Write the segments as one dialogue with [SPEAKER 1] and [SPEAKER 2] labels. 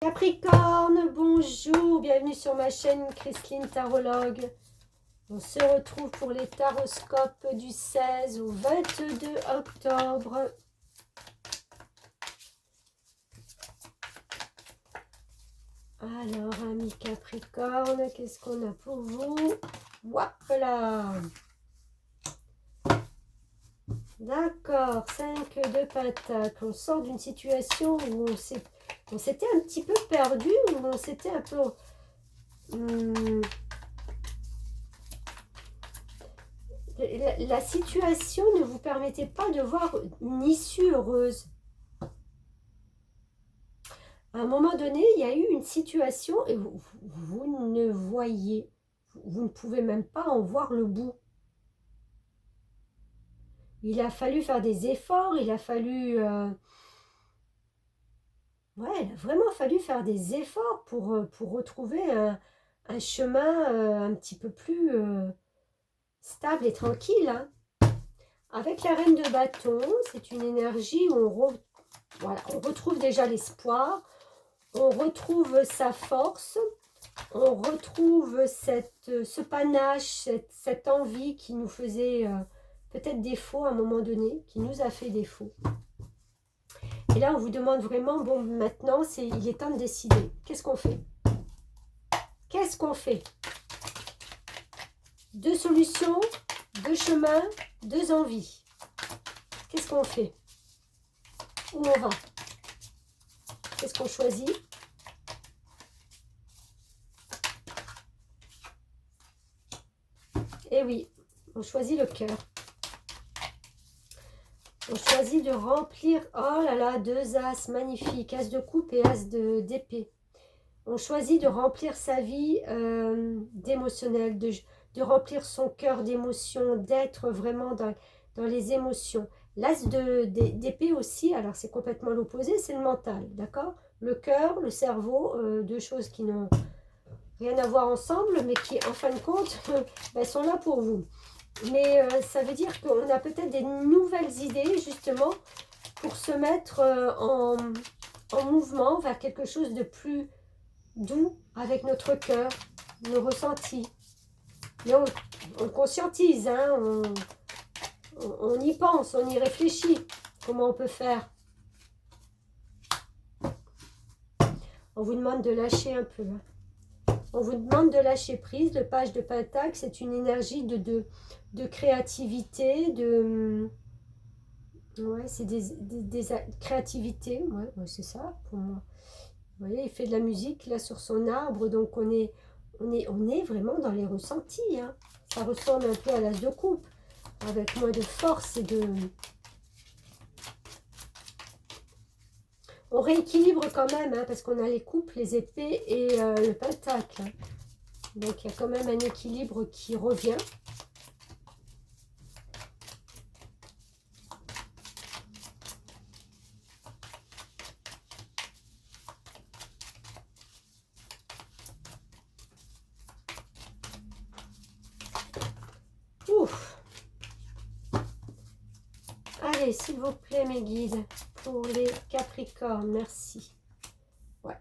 [SPEAKER 1] Capricorne, bonjour, bienvenue sur ma chaîne Christine Tarologue. On se retrouve pour les taroscopes du 16 au 22 octobre. Alors, amis Capricorne, qu'est-ce qu'on a pour vous? Voilà. D'accord, 5 de Pentacle. On sort d'une situation où on s'était un petit peu perdu, où on s'était un peu... la situation ne vous permettait pas de voir une issue heureuse. À un moment donné, il y a eu une situation et vous ne voyez, vous ne pouvez même pas en voir le bout. Il a fallu faire des efforts, il a fallu... ouais, il a vraiment fallu faire des efforts pour retrouver un chemin un petit peu plus stable et tranquille. Hein. Avec la reine de bâton, c'est une énergie où voilà, on retrouve déjà l'espoir, on retrouve sa force, on retrouve ce panache, cette envie qui nous faisait peut-être défaut à un moment donné, qui nous a fait défaut. Et là, on vous demande vraiment, bon, maintenant, il est temps de décider. Qu'est-ce qu'on fait? Qu'est-ce qu'on fait? Deux solutions, deux chemins, deux envies. Qu'est-ce qu'on fait? Où on va? Qu'est-ce qu'on choisit? Eh oui, on choisit le cœur. On choisit de remplir, oh là là, deux as, magnifiques, as de coupe et as d'épée. On choisit de remplir sa vie d'émotionnel, de remplir son cœur d'émotions, d'être vraiment dans les émotions. L'as d'épée aussi, alors c'est complètement l'opposé, c'est le mental, d'accord? Le cœur, le cerveau, deux choses qui n'ont rien à voir ensemble, mais qui, en fin de compte, ben, sont là pour vous. Mais ça veut dire qu'on a peut-être des nouvelles idées, justement, pour se mettre en mouvement vers quelque chose de plus doux avec notre cœur, nos ressentis. Mais on conscientise, hein, on y pense, on y réfléchit. Comment on peut faire? On vous demande de lâcher un peu. Hein. On vous demande de lâcher prise. Le page de Pentacle, c'est une énergie de créativité, ouais, c'est des créativités, ouais, c'est ça pour moi. Vous voyez, il fait de la musique là sur son arbre, donc on est vraiment dans les ressentis. Hein. Ça ressemble un peu à l'as de coupe, avec moins de force et de... On rééquilibre quand même, hein, parce qu'on a les coupes, les épées et le pentacle. Hein. Donc il y a quand même un équilibre qui revient. Ouf. Allez, s'il vous plaît, mes guides, pour les Capricornes, merci. Ouais.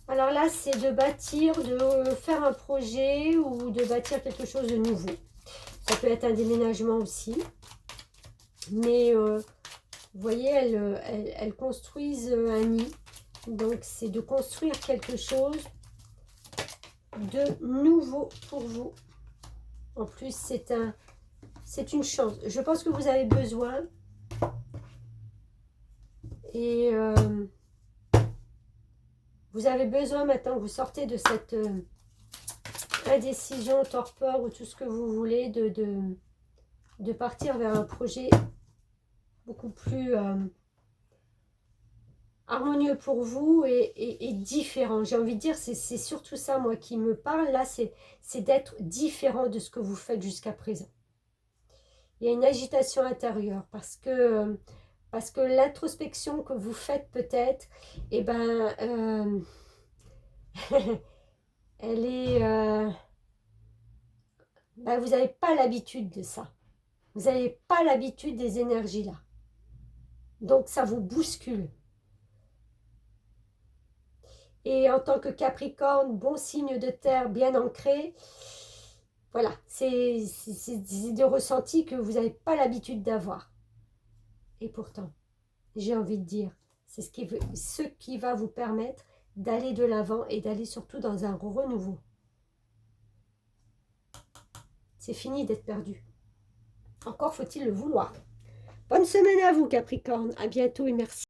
[SPEAKER 1] Alors là, c'est de bâtir, de faire un projet ou de bâtir quelque chose de nouveau. Ça peut être un déménagement aussi. Mais vous voyez, elles construisent un nid. Donc, c'est de construire quelque chose de nouveau pour vous. En plus, c'est une chance. Je pense que vous avez besoin. Et vous avez besoin maintenant que vous sortez de cette indécision, torpeur ou tout ce que vous voulez, de partir vers un projet beaucoup plus harmonieux pour vous et différent. J'ai envie de dire, c'est surtout ça, moi, qui me parle. Là, c'est d'être différent de ce que vous faites jusqu'à présent. Il y a une agitation intérieure parce que l'introspection que vous faites peut-être, eh ben, elle est... ben, vous n'avez pas l'habitude de ça. Vous n'avez pas l'habitude des énergies là. Donc, ça vous bouscule. Et en tant que Capricorne, bon signe de terre bien ancré, voilà, c'est des ressentis que vous n'avez pas l'habitude d'avoir. Et pourtant, j'ai envie de dire, c'est ce qui va vous permettre d'aller de l'avant et d'aller surtout dans un renouveau. C'est fini d'être perdu. Encore faut-il le vouloir. Bonne semaine à vous, Capricorne. À bientôt et merci.